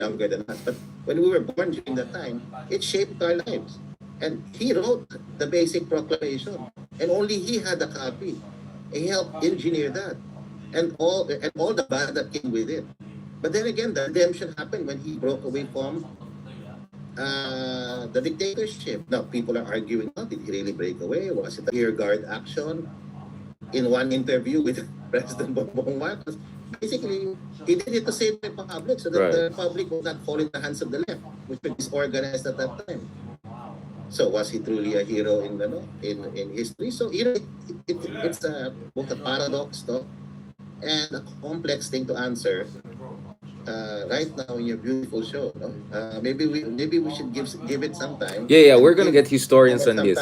younger than us, but when we were born during that time, it shaped our lives. And he wrote the basic proclamation, and only he had a copy. He helped engineer that, and all the bad that came with it. But then again, the redemption happened when he broke away from the dictatorship. Now, people are arguing, oh, did he really break away? Was it a rear guard action? In one interview with President Bongbong Marcos, basically, he did it to save the public so that the public will not fall in the hands of the left, which was disorganized at that time. So was he truly a hero in history? So it's both a paradox, and a complex thing to answer right now in your beautiful show. Maybe we should give it some time. Yeah, we're gonna get historians on this.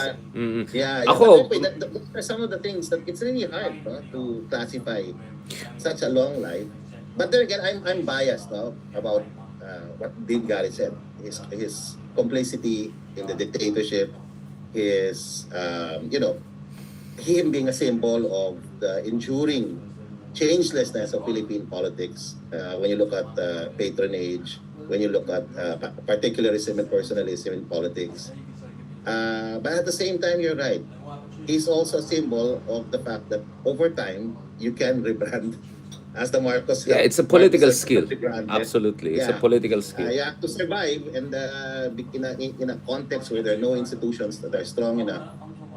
Yeah. Ako, But anyway, those are some of the things that it's really hard to classify such a long life. But then again, I'm biased about what Dean Gary said. His complicity in the dictatorship, his him being a symbol of the enduring changelessness of Philippine politics. When you look at patronage, when you look at particularism and personalism in politics. But at the same time, you're right. He's also a symbol of the fact that over time, you can rebrand as the Marcos. yeah, it's a political Marcos skill. rebranded. Absolutely, it's a Yeah. political skill. You have to survive, and in a context where there are no institutions that are strong enough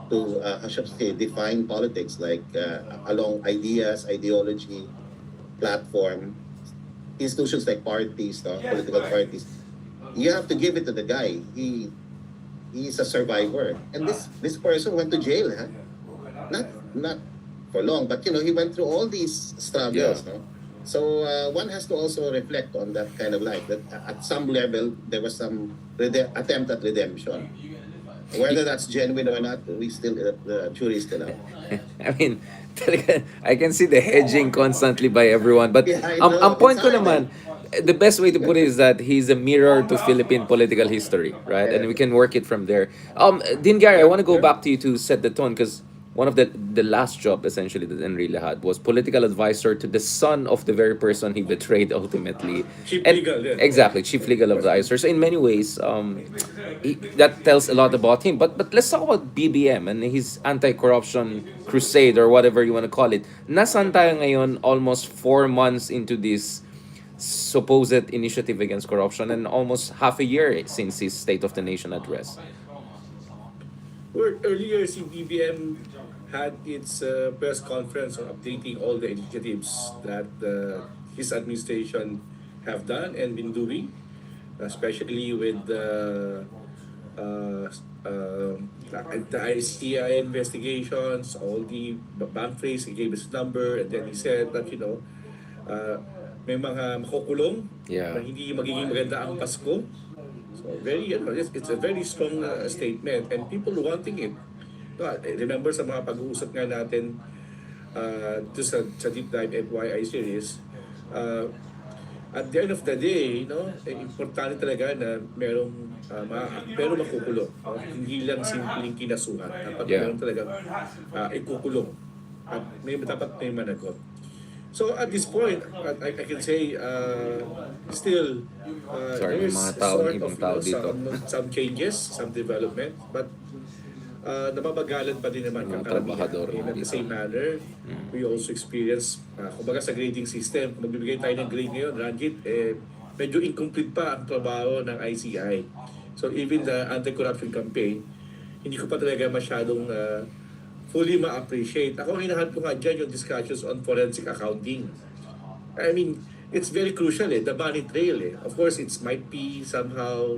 to how should I say, define politics, like along ideas, ideology, platform, institutions like parties, political parties. You have to give it to the guy. He's a survivor, and this person went to jail, not for long, but he went through all these struggles. Yeah. So one has to also reflect on that kind of life. That at some level there was some attempt at redemption. Whether that's genuine or not, the jury is still out. I mean, talaga, I can see the hedging constantly by everyone. But Yeah, I know. ang point ko It's hard, naman, the best way to put it is that he's a mirror to Philippine political history, right? And we can work it from there. Din Gary, I want to go back to you to set the tone, because one of the last job essentially that ENRILE had was political advisor to the son of the very person he betrayed ultimately. Chief And legal, yeah. exactly, chief legal advisor. So in many ways, that tells a lot about him. But let's talk about BBM and his anti-corruption crusade, or whatever you want to call it. Nasaan tayo ngayon, almost 4 months into this supposed initiative against corruption, and almost half a year since his State of the Nation address. Earlier, si BBM had its press conference on updating all the initiatives that his administration have done and been doing, especially with the ICI investigations, all the bank frays. He gave his number, and then he said that may mga makukulong Yeah. na hindi magiging maganda ang Pasko. So it's a very strong statement, and people wanting it. I remember sa mga pag-uusap nga natin sa Deep Dive FYI series, at the end of the day, importante talaga na merong makukulong. Hindi lang simpleng kinasuhan. Dapat meron talaga ikukulong. At dapat may managot. So at this point, I can say still Sorry, there's mga tao, sort ibang of tao dito. some changes, some development, but nababagalan pa din naman Mga kakaramihan. trabahador In the dito. same manner, we also experience, kumbaga sa grading system, kung magbibigay tayo ng grade ngayon, Ranjit, medyo incomplete pa ang trabaho ng ICI. So even the anti-corruption campaign, hindi ko pa talaga masyadong fully ma-appreciate. Ako, hinahanap ko nga dyan yung discussions on forensic accounting. I mean, it's very crucial the money trail Of course, it might be somehow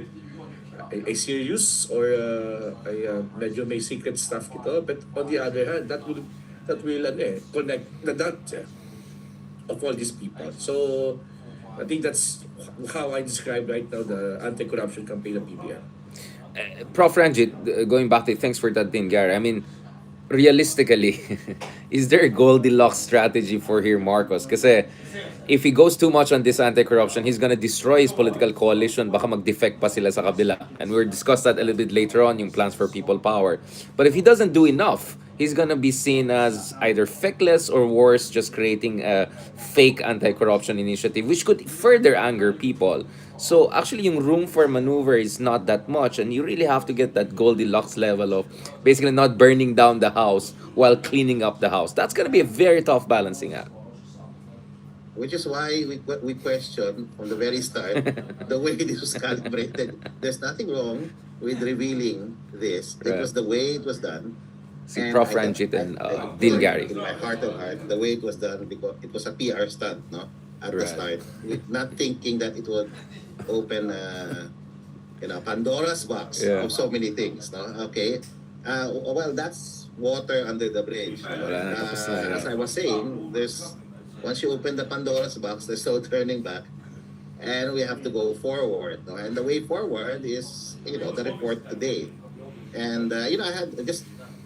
a serious or medyo may secret stuff ito, but on the other hand, that will connect the dots of all these people. So, I think that's how I describe right now the anti-corruption campaign of BBM. Prof. Ranjit, going back to thanks for that, Din Gary. I mean, realistically, is there a Goldilocks strategy for here, Marcos? Kasi if he goes too much on this anti-corruption, he's gonna destroy his political coalition. Baka mag-defect pa sila sa kabila. And we'll discuss that a little bit later on, yung plans for people power. But if he doesn't do enough, he's gonna be seen as either feckless or worse, just creating a fake anti-corruption initiative, which could further anger people. So actually, yung room for maneuver is not that much, and you really have to get that Goldilocks level of basically not burning down the house while cleaning up the house. That's gonna be a very tough balancing act. Which is why we question from the very start the way this was calibrated. There's nothing wrong with revealing this. It Right. was the way it was done. Si And Prof. I don't, Ranjit and I Dean think Gary. in my heart of heart, the way it was done, because it was a PR stunt, no? At the Right. start, not thinking that it would open, Pandora's box Yeah. of so many things, no? Okay. Well, that's water under the bridge. No? Wala na, tapos na, yeah. As I was saying, once you open the Pandora's box, there's no turning back, and we have to go forward. No? And the way forward is, the report today. And I had just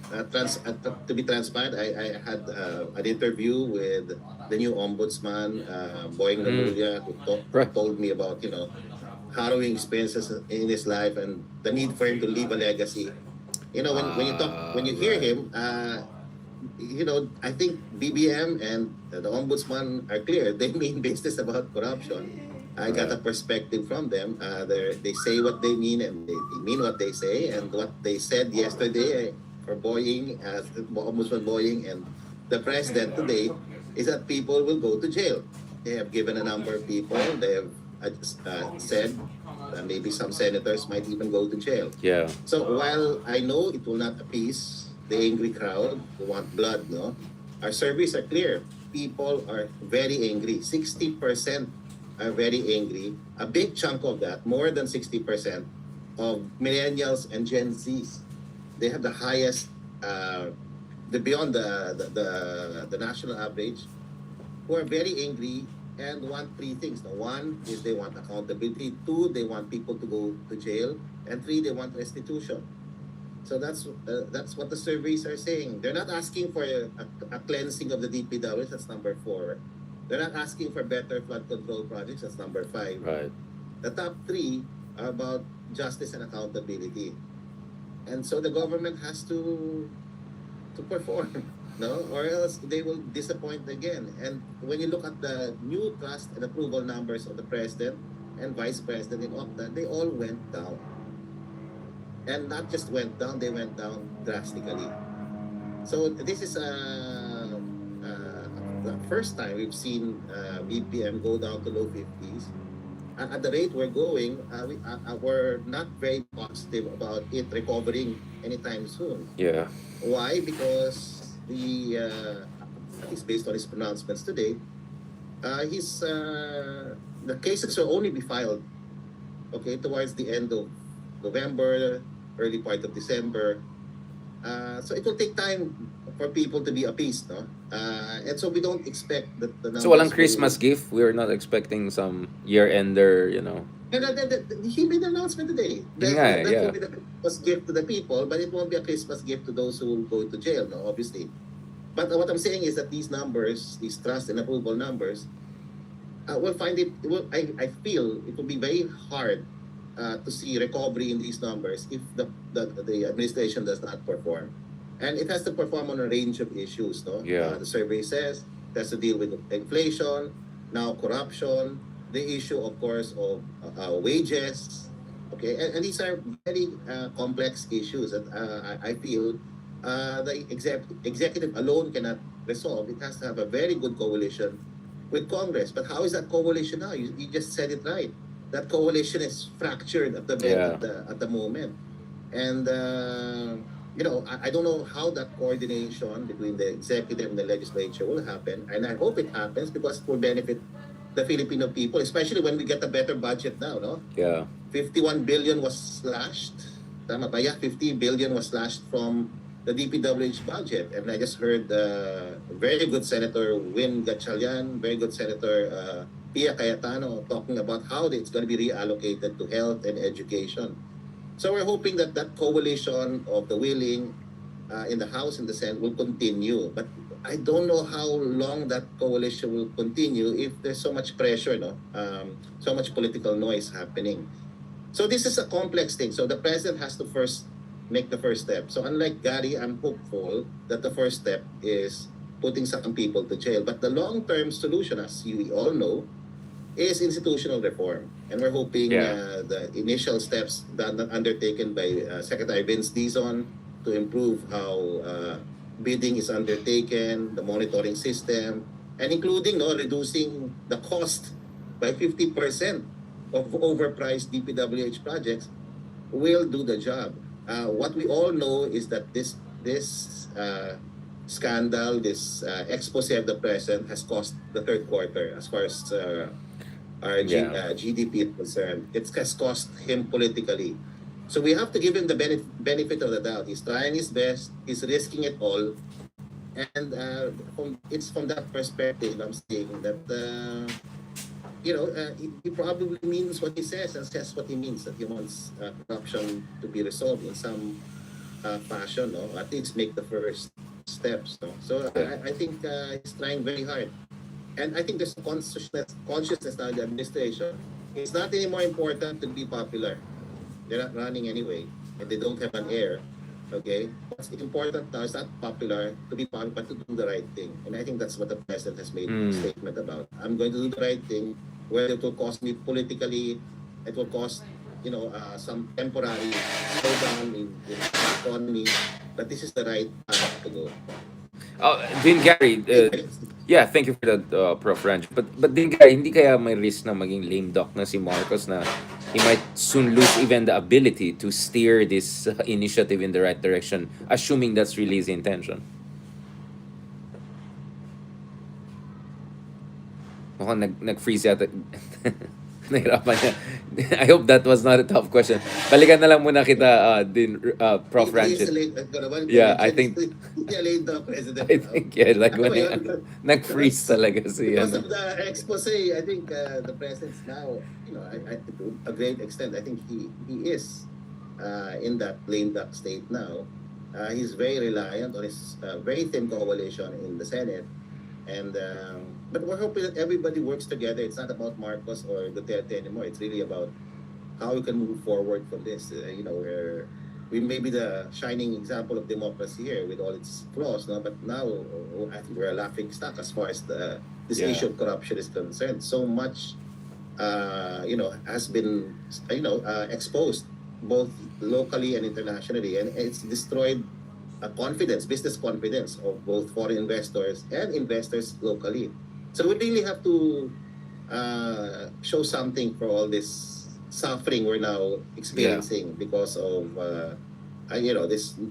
to be transparent. I had an interview with the new ombudsman, Boying Lamulia, who Right. told me about harrowing experiences in his life and the need for him to leave a legacy. When you hear Right. him, I think BBM and the ombudsman are clear. They mean business about corruption. I got a perspective from them. They say what they mean and they mean what they say. And what they said yesterday for Boying, Ombudsman Boying and the president today is that people will go to jail. They have given a number of people. They have said that maybe some senators might even go to jail. Yeah. So while I know it will not appease the angry crowd who want blood, no, our surveys are clear. People are very angry. 60% are very angry. A big chunk of that, more than 60% of millennials and Gen Zs, they have the highest, beyond the national average, who are very angry and want three things. Now, one is they want accountability. Two, they want people to go to jail. And three, they want restitution. So that's what the surveys are saying. They're not asking for a cleansing of the DPWs. That's number 4. They're not asking for better flood control projects. That's number 5. Right. The top 3 are about justice and accountability. And so the government has to perform, no, or else they will disappoint again. And when you look at the new trust and approval numbers of the president and vice president in Octa, they all went down. And not just went down, they went down drastically. So this is the first time we've seen BPM go down to low 50s. And at the rate we're going, we're not very positive about it recovering anytime soon. Yeah. Why? Because at least based on his pronouncements today, the cases will only be filed, towards the end of November, early part of December. So it will take time for people to be appeased, no? And so we don't expect that the numbers So walang will- Christmas gift. We're not expecting some year-ender, And he made an announcement today. That Yeah. will be the Christmas gift to the people, but it won't be a Christmas gift to those who will go to jail, no, obviously. But what I'm saying is that these numbers, these trust and approval numbers, we'll find it, I feel it will be very hard to see recovery in these numbers if the administration does not perform. And it has to perform on a range of issues, no? Yeah. The survey says it has to deal with inflation, now corruption, the issue, of course, of wages, okay? And these are very complex issues that I feel the executive alone cannot resolve. It has to have a very good coalition with Congress. But how is that coalition now? You just said it right. That coalition is fractured at the moment. And, I don't know how that coordination between the executive and the legislature will happen. And I hope it happens because it will benefit the Filipino people, especially when we get a better budget now, no? Yeah. 51 billion was slashed. Tama ba? Yeah, 50 billion was slashed from the DPWH budget. And I just heard very good Senator Win Gatchalian, very good Senator Pia Cayetano talking about how it's going to be reallocated to health and education. So we're hoping that coalition of the willing in the House and the Senate will continue. But I don't know how long that coalition will continue if there's so much pressure, so much political noise happening. So this is a complex thing. So the president has to first make the first step. So unlike Gary, I'm hopeful that the first step is putting some people to jail. But the long-term solution, as we all know, is institutional reform. And we're hoping Yeah. the initial steps that undertaken by Secretary Vince Dizon to improve how bidding is undertaken, the monitoring system, and including reducing the cost by 50% of overpriced DPWH projects will do the job. What we all know is that this scandal, this expose of the president has cost the third quarter as far as our Yeah. GDP is concerned. It has cost him politically. So we have to give him the benefit of the doubt. He's trying his best. He's risking it all. And it's from that perspective I'm saying that he probably means what he says and says what he means, that he wants corruption to be resolved in some fashion, no? At least make the first steps, no? So Yeah. I think he's trying very hard. And I think there's a consciousness now in the administration. It's not anymore important to be popular. They're not running anyway, and they don't have an heir. Okay, what's important now is not popular to be popular, but to do the right thing. And I think that's what the president has made a statement about. I'm going to do the right thing, whether it will cost me politically, it will cost some temporary slowdown in the economy, but this is the right path to go. Din Gary, yeah, thank you for that, Prof. Ranj. But Din Gary, hindi kaya may risk na maging lame duck na si Marcos na he might soon lose even the ability to steer this initiative in the right direction, assuming that's really his intention? Mukhang nag-freeze yata. Nahirapan niya. I hope that was not a tough question. Balikan na lang muna kita, Prof. He is Ranjit. a late, Yeah, I think hindi a late the president I now. think yeah, like Ano when ba yun? nag-freeze talaga si Because ano. of the expose, I think the president's now, to a great extent, I think he is in that lame duck state now. He's very reliant on his very thin coalition in the Senate. And but we're hoping that everybody works together. It's not about Marcos or Duterte anymore. It's really about how we can move forward from this. Where we may be the shining example of democracy here with all its flaws, no? But now I think we're a laughing stock as far as this Yeah. issue of corruption is concerned. So much, has been, exposed both locally and internationally, and it's destroyed business confidence of both foreign investors and investors locally. So we really have to show something for all this suffering we're now experiencing because of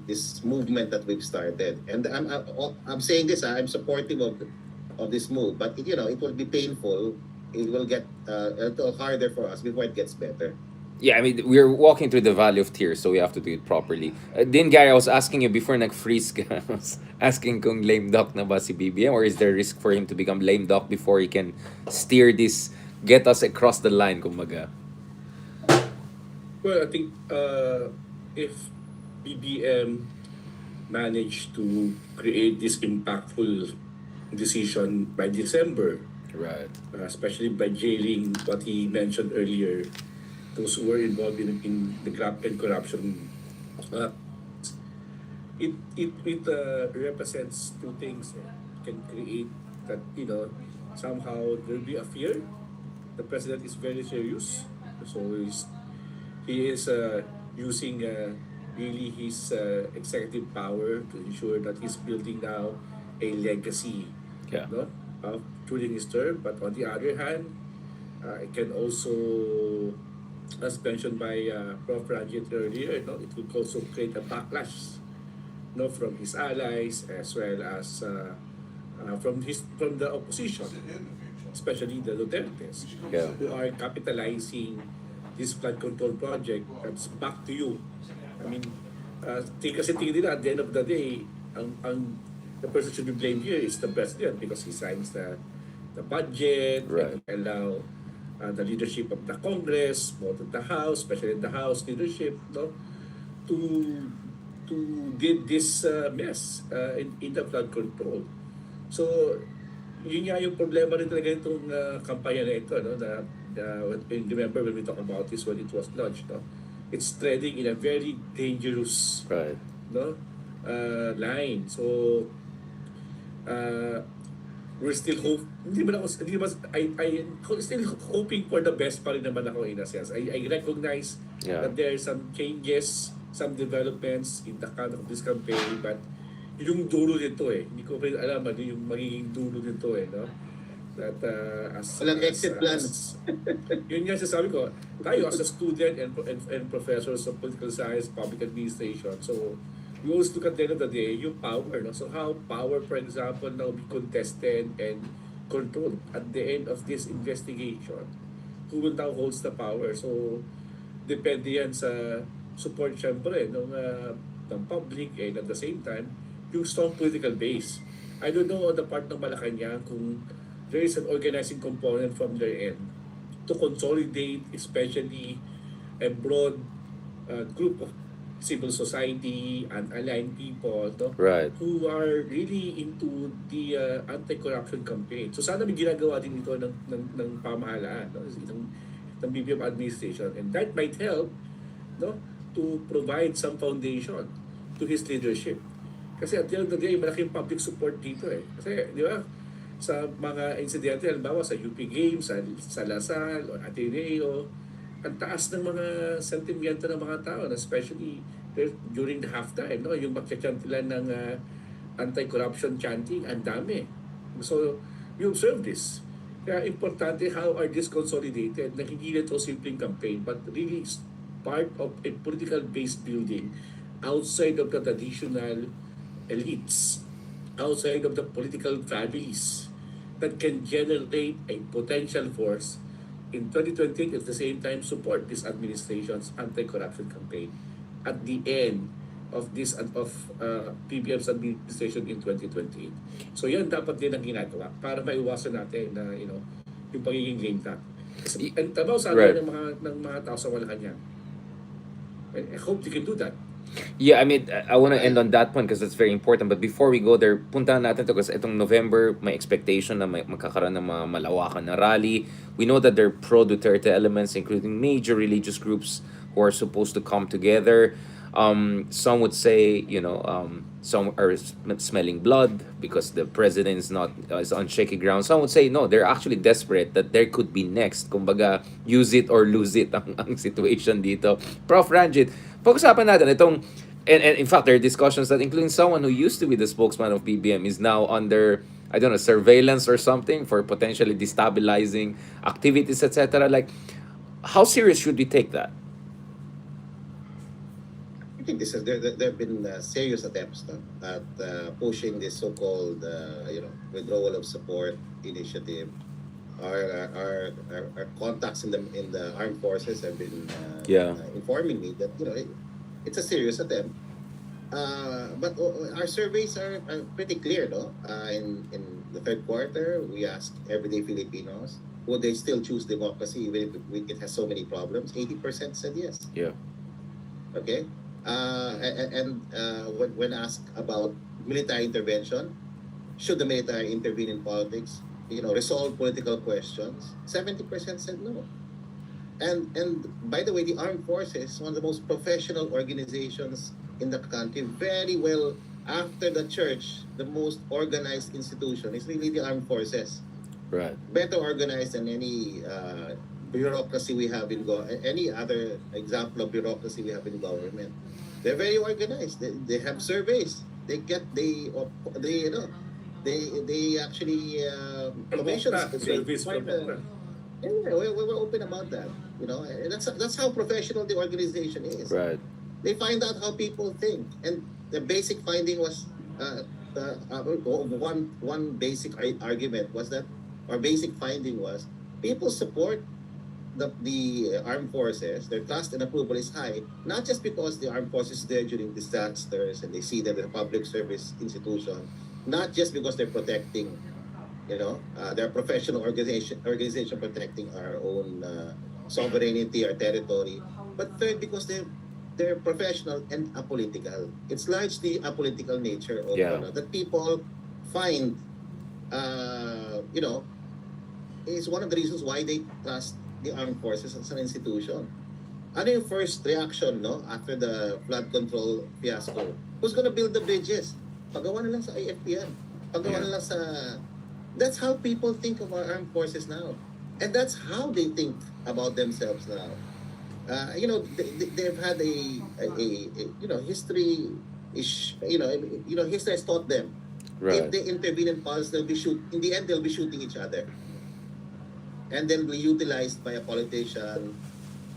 this movement that we've started. And I'm saying this, I'm supportive of this move, but it will be painful. It will get a little harder for us before it gets better. Yeah, I mean, we're walking through the valley of tears, so we have to do it properly. Din Gary, I was asking you before nag-freeze ka, I was asking kung lame duck na ba si BBM, or is there risk for him to become lame duck before he can steer this, get us across the line, kumbaga? Well, I think if BBM managed to create this impactful decision by December, Right. especially by jailing what he mentioned earlier, those who were involved in the graft and corruption, uh, it represents two things. Can create that somehow there'll be a fear. The president is very serious, so he is using really his executive power to ensure that he's building now a legacy, Yeah. no, during his term. But on the other hand, it can also, as mentioned by Prof. Ranjit earlier, it would also create a backlash, from his allies as well as from the opposition, especially the Dutertes, Yeah. who are capitalizing this flood control project. That's back to you. I mean, kasi tingin nila at the end of the day, the person should be blamed here is the president because he signs the budget, Right. and allow the leadership of the Congress, both of the House, especially the House leadership, to did this mess in the flood control. So, yun nga yung problema rin talaga itong kampanya na ito, remember when we talk about this when it was launched, it's treading in a very dangerous Right. line. So, we're still still hoping for the best pa rin naman ako in a sense. I recognize Yeah. that there are some changes, some developments in the conduct of this campaign, but yung dulo nito hindi ko pa rin alam ano yung magiging dulo nito no? That Walang exit plan. Yun nga sasabi ko, tayo as a student and professors of political science, public administration, so we always look at the end of the day, yung power, no? So how power, for example, now be contested and controlled at the end of this investigation? Who will now holds the power? So depende yan sa support syempre ng public and at the same time, yung strong political base. I don't know on the part ng Malacanang kung there is an organizing component from their end to consolidate especially a broad group of civil society and aligned people Right. who are really into the anti-corruption campaign. So sana may ginagawa din ito ng pamahalaan, ng BBM administration, and that might help to provide some foundation to his leadership. Kasi at the end of the day, malaking public support dito Kasi, di ba, sa mga insidente, halimbawa sa UP Games, sa Lasal, o Ateneo, ang taas ng mga sentimento ng mga tao, especially during the halftime, yung magcha-chantilan ng anti-corruption chanting, ang dami. So, you observe this. Kaya importante how are this consolidated na hindi ito simpleng campaign, but really part of a political base building outside of the traditional elites, outside of the political families that can generate a potential force in 2028 at the same time support this administration's anti-corruption campaign at the end of this PBM's administration in 2028. So yan dapat din ang ginagawa para maiwasan natin na yung pagiging lame duck. And tabaw sa Right. ng mga tao sa Malacanang. I hope they can do that. Yeah, I mean, I want to end on that point because it's very important. But before we go there, puntahan natin to kasi itong November, may expectation na magkakaroon ng mga malawakan na rally. We know that there are pro-Duterte elements, including major religious groups who are supposed to come together. Some would say, some are smelling blood because the president is on shaky ground. Some would say, no, they're actually desperate that there could be next. Kumbaga, use it or lose it ang situation dito. Prof. Ranjit, pag-usapan natin itong, and in fact, there are discussions that including someone who used to be the spokesman of BBM is now under, I don't know, surveillance or something for potentially destabilizing activities, etc. Like, how serious should we take that? I think there have been serious attempts at pushing this so-called withdrawal of support initiative. Our contacts in the armed forces have been informing me that it's a serious attempt. But our surveys are pretty clear, no? In the third quarter, we asked everyday Filipinos, would they still choose democracy even if it has so many problems? 80% said yes. Yeah. Okay. When asked about military intervention, should the military intervene in politics, resolve political questions, 70% said no. And by the way, the armed forces, one of the most professional organizations in the country, very well after the church, the most organized institution is really the armed forces. Right. Better organized than any bureaucracy we have any other example of bureaucracy we have in government. They're very organized. They have surveys. They actually commission surveys. we're open about that. And that's how professional the organization is. Right. They find out how people think, and the basic finding was one basic argument was that, our basic finding was, people support the armed forces. Their trust and approval is high, not just because the armed forces is there during disasters and they see that the public service institution, not just because they're protecting, their professional organization protecting our own sovereignty, our territory, but third, because they're professional and apolitical. It's largely apolitical nature of that people find, is one of the reasons why they trust the armed forces as an institution. Ano yung first reaction, after the flood control fiasco? Who's gonna build the bridges? Pagawa na lang sa IFP yan. Pagawa na lang sa That's how people think of our armed forces now. And that's how they think about themselves now. They've had history is, history has taught them. If Right. they intervene in politics, in the end, they'll be shooting each other. And then be utilized by a politician,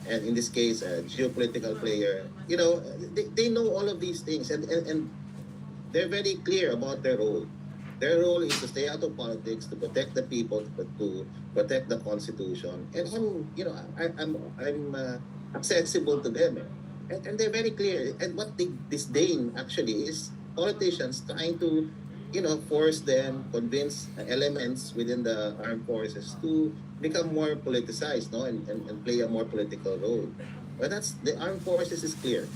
and in this case, a geopolitical player. They know all of these things, and they're very clear about their role. Their role is to stay out of politics, to protect the people, to protect the constitution. And I'm accessible to them, and they're very clear. And what they disdain actually is politicians trying to, force them, convince elements within the armed forces to become more politicized, no, and play a more political role. But that's the armed forces is clear.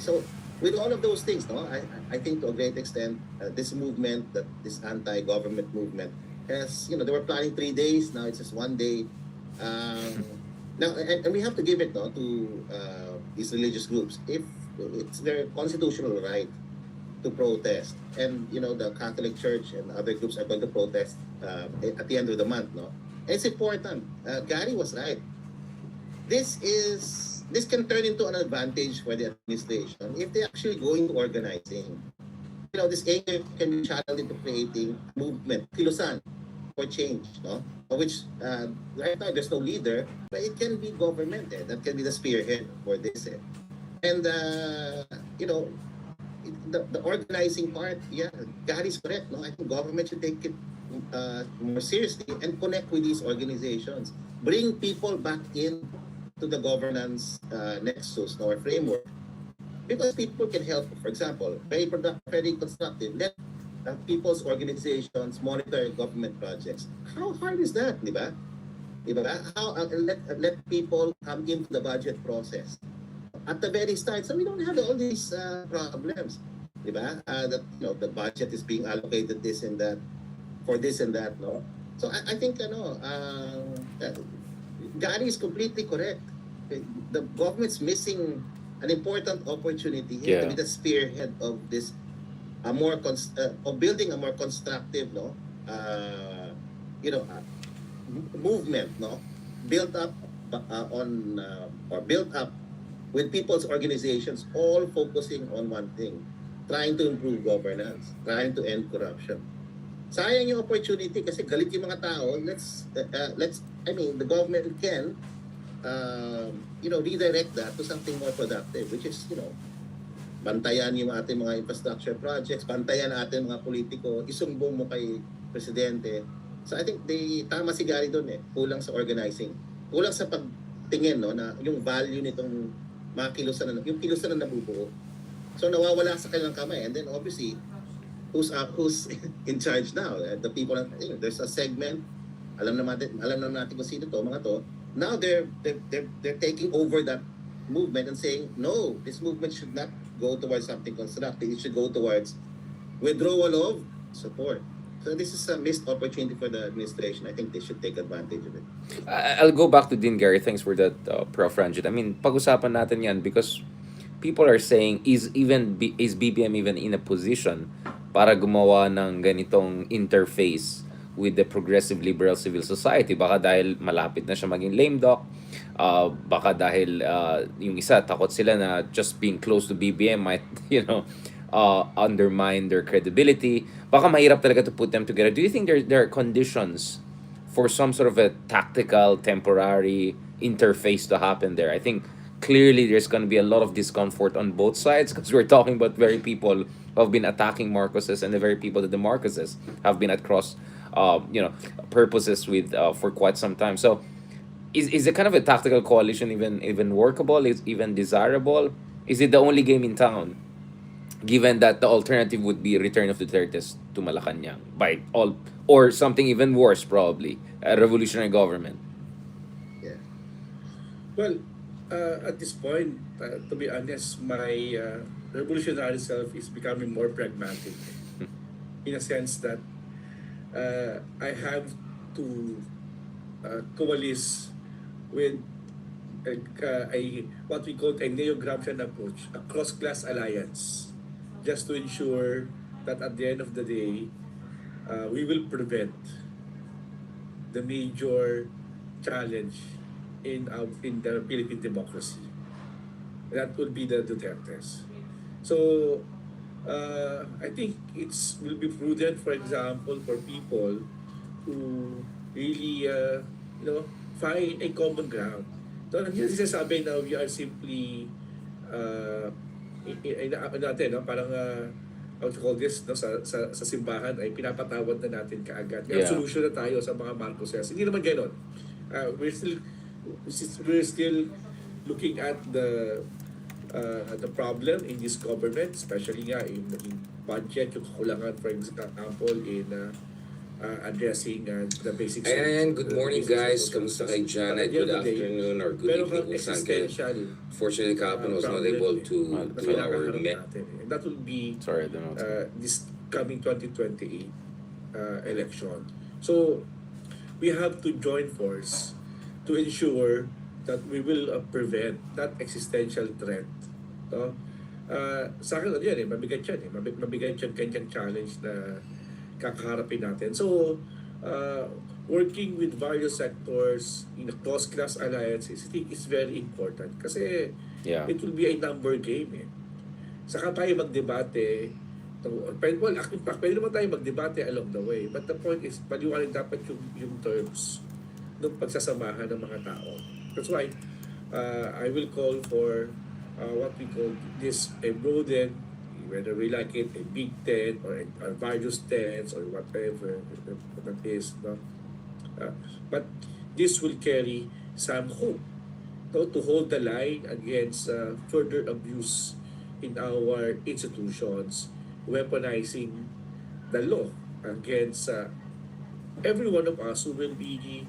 So with all of those things, no, I think to a great extent, this movement, this anti-government movement, has, they were planning 3 days. Now it's just one day. Now, and we have to give it, no, to these religious groups. If it's their constitutional right to protest, and the Catholic Church and other groups are going to protest at the end of the month, no. And it's important. Gary was right. This can turn into an advantage for the administration if they actually go into organizing. This anger can be channeled into creating movement, kilusan, for change, no? Which right now there's no leader, but it can be government, that can be the spearhead for this. And the organizing part, yeah, Gary's correct, no? I think government should take it more seriously and connect with these organizations. Bring people back in to the governance nexus, no, or framework. Because people can help, for example, very productive, very constructive. Let people's organizations monitor government projects. How hard is that, di ba? Di ba? How let people come into the budget process at the very start, so we don't have all these problems, di ba? That the budget is being allocated this and that for this and that, no. So I think Gary is completely correct. The government's missing an important opportunity here to Yeah. be the spearhead of this of building a more constructive, no, you know, uh, movement, no, built up or built up with people's organizations all focusing on one thing, trying to improve governance, trying to end corruption. Sayang yung opportunity kasi galit yung mga tao. I mean, the government can redirect that to something more productive, which is, bantayan yung ating mga infrastructure projects, bantayan natin mga politiko, isumbong mo kay presidente. So I think tama si Gary doon, kulang sa organizing. Kulang sa pagtingin, no, na yung value nitong mga kilusan yung kilusan na nabubuo. So nawawala sa kanilang kamay, and then obviously who's in charge now? The people, there's a segment, alam naman natin kung sino to, mga to. Now they're taking over that movement and saying, no, this movement should not go towards something constructive. It should go towards withdrawal of support. So this is a missed opportunity for the administration. I think they should take advantage of it. I'll go back to Dean Gary. Thanks for that, Prof. Ranjit. I mean, pag-usapan natin yan because people are saying, is BBM even in a position para gumawa ng ganitong interface with the progressive liberal civil society? Baka dahil malapit na siya maging lame duck, baka dahil yung isa takot sila na just being close to BBM might undermine their credibility. Baka mahirap talaga to put them together. Do you think there are conditions for some sort of a tactical temporary interface to happen there? I think clearly there's going to be a lot of discomfort on both sides because we're talking about very people who have been attacking Marcoses and the very people that the Marcoses have been at cross purposes with for quite some time. So is the kind of a tactical coalition even workable? Is even desirable? Is it the only game in town? Given that the alternative would be return of Duterte to Malacanang by all, or something even worse, probably a revolutionary government. Yeah. Well, at this point, to be honest, my revolutionary self is becoming more pragmatic in a sense that I have to coalesce with a what we call a neo-Gramscian approach, a cross-class alliance, just to ensure that at the end of the day, we will prevent the major challenge in the Philippine democracy. That will be the Dutertes. So I think it's will be prudent, for example, for people to really find a common ground. So hindi sinasabi na we are simply natin, no? Parang how to call this, no? Sa simbahan ay pinapatawad na natin kaagad. May Yeah. absolution na tayo sa mga Marcoses. Hindi naman gano'n. We're still looking at the problem in this government, especially nga in budget, yung kakulangan, for example, in addressing the basic And good morning guys, kamusta kay But Janet? at the end Good of the day, afternoon or good meron evening kang kung saan kayo. existential Fortunately, kahapon I was not problem able eh, to na do our kinakaharap met. natin. And that will be Sorry, I don't know. this coming 2028 election. So we have to join force to ensure that we will prevent that existential threat. No? Sa akin, ano yan mabigat yan mabigat yan kanyang challenge na kakaharapin natin. So, working with various sectors in the cross-class alliances, I think is very important kasi Yeah. it will be a number game Saka tayo magdebate. Well, in fact, pwede naman tayo magdebate along the way. But the point is, paliwanag dapat yung terms ng pagsasamahan ng mga tao. That's why I will call for what we call this a broadened, whether we like it, a big tent or a various tents or whatever that is. No? But this will carry some hope, no, to hold the line against further abuse in our institutions, weaponizing the law against every one of us who will be,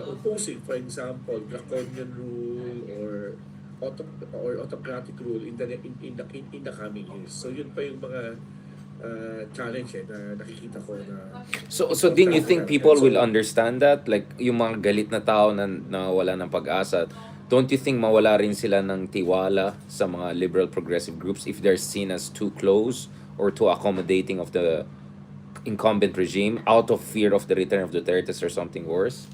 opposing, for example, draconian rule or autocratic rule in the coming years. So yun pa yung mga challenge na nakikita ko na. So din you think people will understand that? Like, yung mga galit na tao na wala ng pag-asa, don't you think mawala rin sila ng tiwala sa mga liberal progressive groups if they're seen as too close or too accommodating of the incumbent regime out of fear of the return of Dutertes or something worse?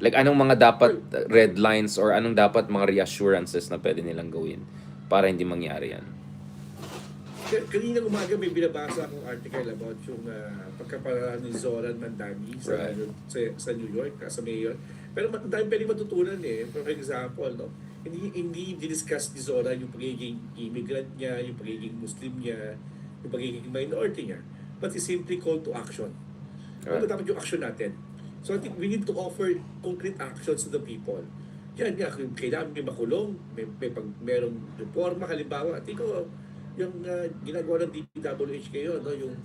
Like, anong mga dapat red lines or anong dapat mga reassurances na pwede nilang gawin para hindi mangyari yan? Kanina umaga may binabasa akong article about yung pagkaparaan ni Zoran Mandani sa New York, sa mayor. Pero dahil pwede matutunan For example, no, hindi discuss ni Zoran yung pagiging immigrant niya, yung pagiging Muslim niya, yung pagiging minority niya. But he simply called to action. Ano dapat yung action natin? So I think we need to offer concrete actions to the people. Yan nga, kailangan may makulong, merong reforma, halimbawa. At ikaw, yung ginagawa ng DPWH kayo, no, yung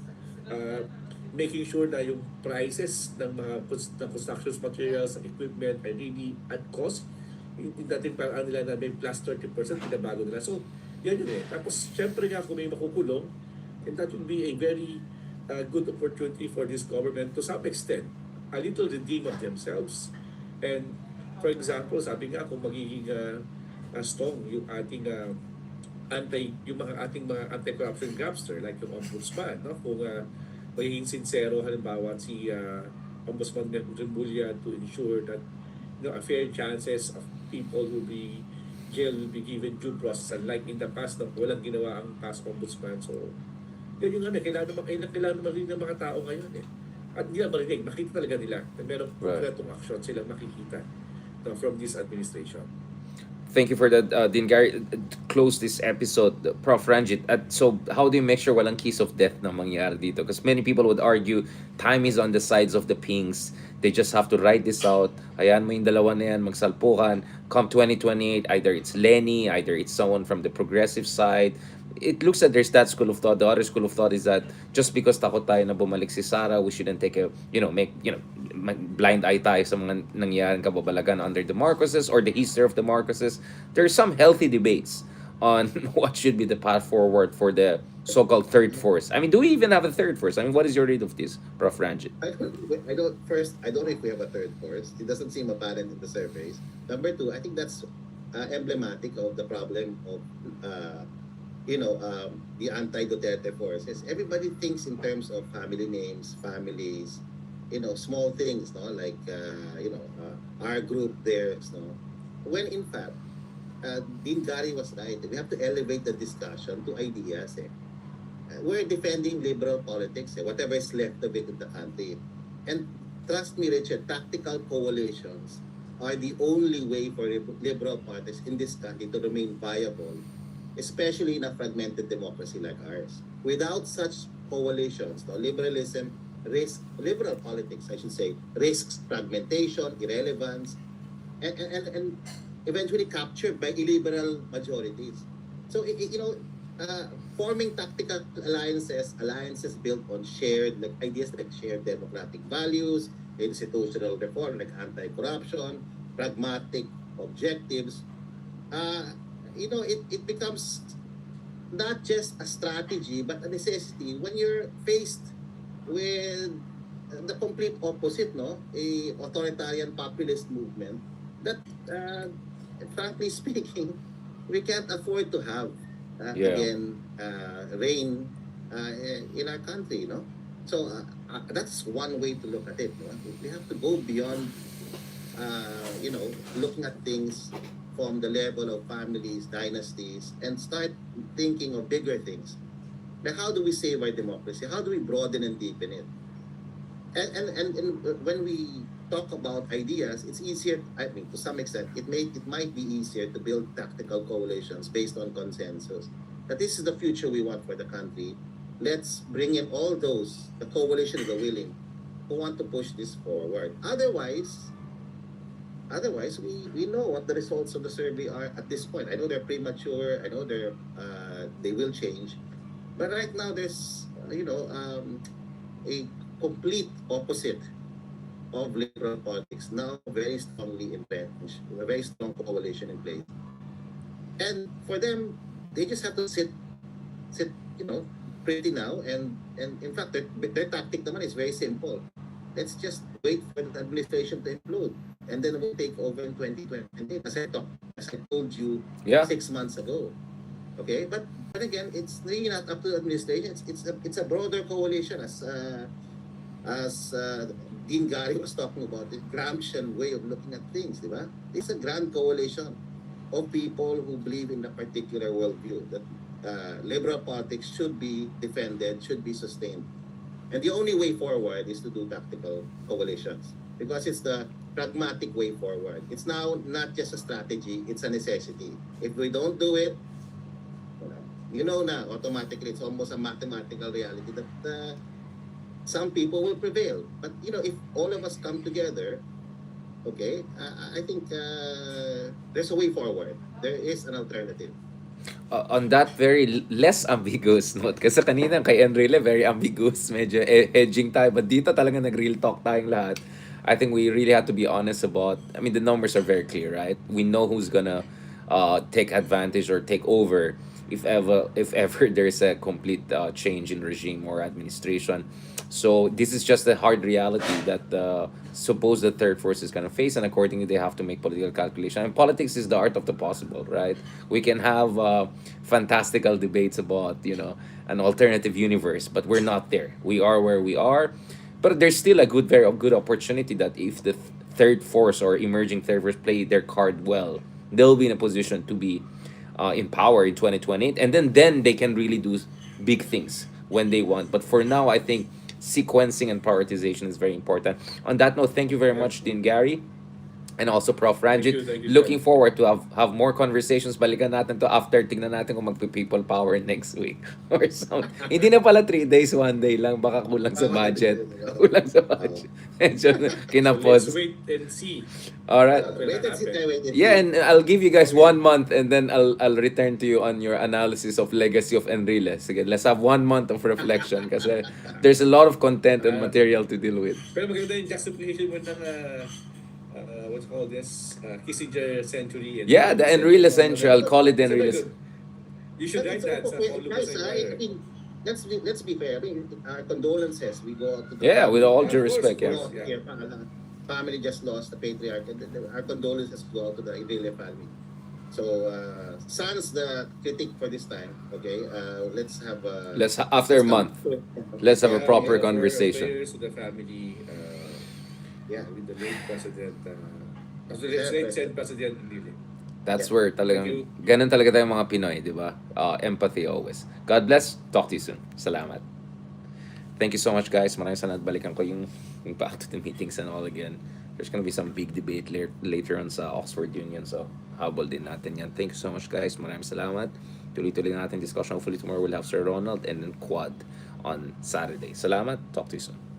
making sure na yung prices ng mga construction materials and equipment ay really at cost. Hindi natin parang nila na may plus 30% pinabago nila. So, yan yun Tapos, syempre nga kung may makukulong, and that will be a very good opportunity for this government to some extent a little redeem of themselves. And for example, sabi nga kung magiging strong yung ating ating mga anti-corruption grabster like yung ombudsman, no? Kung magiging sincero halimbawa si Ombudsman Rimulya to ensure that a fair chances of people who be jailed will be given due process, unlike in the past na walang ginawa ang past ombudsman. So yun yung kailangan rin ng mga tao ngayon At hindi lang marinig, makita talaga nila na merong konkretong action silang makikita from this administration. Thank you for that, Dean Gary. Close this episode, Prof. Ranjit. So, how do you make sure walang kiss of death na mangyari dito? Because many people would argue time is on the sides of the Pings. They just have to write this out. Ayan mo yung dalawa na yan, magsalpukan. Come 2028, either it's Lenny, either it's someone from the progressive side. It looks like there's that school of thought. The other school of thought is that just because takot tayo na bumalik si Sara, we shouldn't take blind eye tayo sa mga nangyaring kababalagan under the Marcoses or the history of the Marcoses. There are some healthy debates on what should be the path forward for the so-called third force. I mean, do we even have a third force? I mean, what is your read of this, Prof. Ranjit? I don't know if we have a third force. It doesn't seem apparent in the surveys. Number two, I think that's emblematic of the problem of the anti-Duterte forces, everybody thinks in terms of family names, families, small things, no, like our group there, no. When in fact, Dean Gary was right. We have to elevate the discussion to ideas. We're defending liberal politics, whatever is left of it in the country. And trust me, Richard, tactical coalitions are the only way for liberal parties in this country to remain viable, especially in a fragmented democracy like ours. Without such coalitions, no, liberal politics, I should say, risks fragmentation, irrelevance, and eventually captured by illiberal majorities. So, forming tactical alliances built on shared like ideas like shared democratic values, institutional reform like anti-corruption, pragmatic objectives, it becomes not just a strategy but a necessity when you're faced with the complete opposite, no, a authoritarian populist movement that, frankly speaking, we can't afford to have Yeah. again reign in our country, no. So that's one way to look at it. No? We have to go beyond, looking at things from the level of families, dynasties, and start thinking of bigger things. Like how do we save our democracy? How do we broaden and deepen it? And when we talk about ideas, it's easier. I mean, to some extent, it might be easier to build tactical coalitions based on consensus. But this is the future we want for the country. Let's bring in all those, the coalition of the willing, who want to push this forward. Otherwise, we know what the results of the survey are at this point. I know they're premature. I know they will change, but right now there's a complete opposite of liberal politics now very strongly entrenched, a very strong coalition in place. And for them, they just have to sit, pretty now. And in fact, their tactic naman is very simple. Let's just wait for the administration to implode, and then we'll take over in 2020. As I told you Yeah. 6 months ago. Okay, but again, it's really not up to the administration. It's a broader coalition, as Dean Gary was talking about, the Gramscian way of looking at things, di ba? It's a grand coalition of people who believe in a particular worldview that liberal politics should be defended, should be sustained. And the only way forward is to do tactical coalitions because it's the pragmatic way forward. It's now not just a strategy, it's a necessity. If we don't do it, automatically it's almost a mathematical reality that some people will prevail. But if all of us come together, okay, I think there's a way forward. There is an alternative. On that very less ambiguous note, kasi kanina kay Enrile very ambiguous, medyo hedging tayo, but dito talaga nag-real talk tayong lahat. I think we really have to be honest about, I mean, the numbers are very clear, right? We know who's gonna take advantage or take over if ever there's a complete change in regime or administration. So this is just the hard reality that suppose the third force is gonna face, and accordingly they have to make political calculation. And politics is the art of the possible, right? We can have fantastical debates about an alternative universe, but we're not there. We are where we are, but there's still a very good opportunity that if the third force or emerging third force play their card well, they'll be in a position to be in power in 2028, and then they can really do big things when they want. But for now, I think sequencing and prioritization is very important. On that note, thank you very much, Dean Gary. And also Prof. Ranjit. Thank you, Looking Ted. forward to have more conversations. Balikan natin to after. Tingnan natin kung magpi-people power next week. Or something. Hindi na pala 3 days, 1 day lang. Baka kulang sa budget. Kulang sa budget. Medyo So let's kinapos. wait and see Alright. what will Wait and see, happen. wait and see. Yeah, and I'll give you guys 1 month and then I'll return to you on your analysis of legacy of Enrile. Sige, let's have 1 month of reflection kasi there's a lot of content and material to deal with. Pero maganda yung justification mo ng what's called this Kissinger century. And Yeah, the Enrile Essential. I'll call it the It's very Enrile. good. You should write that sa Paulo Guys, sa I mean, let's be fair. I mean, our condolences. We go out to the Yeah, with all Of due course, respect, of yeah. course. Family just lost the patriarch. Our condolences go out to the Enrile family. So, sans the critique for this time, okay, let's have After a month, let's have a Yeah, proper yeah. conversation. Prayers to the family, Yeah. with the late President, Yeah, late said President Enrile. That's Yeah. where Thank talagang, you. ganun talaga tayong mga Pinoy, di ba? Empathy always. God bless. Talk to you soon. Salamat. Thank you so much, guys. Maraming salamat. Balikan ko yung back to the meetings and all again. There's gonna be some big debate later on sa Oxford Union. So, habol din natin yan. Thank you so much, guys. Maraming salamat. Tuloy-tuloy natin discussion. Hopefully tomorrow we'll have Sir Ronald and then Quad on Saturday. Salamat. Talk to you soon.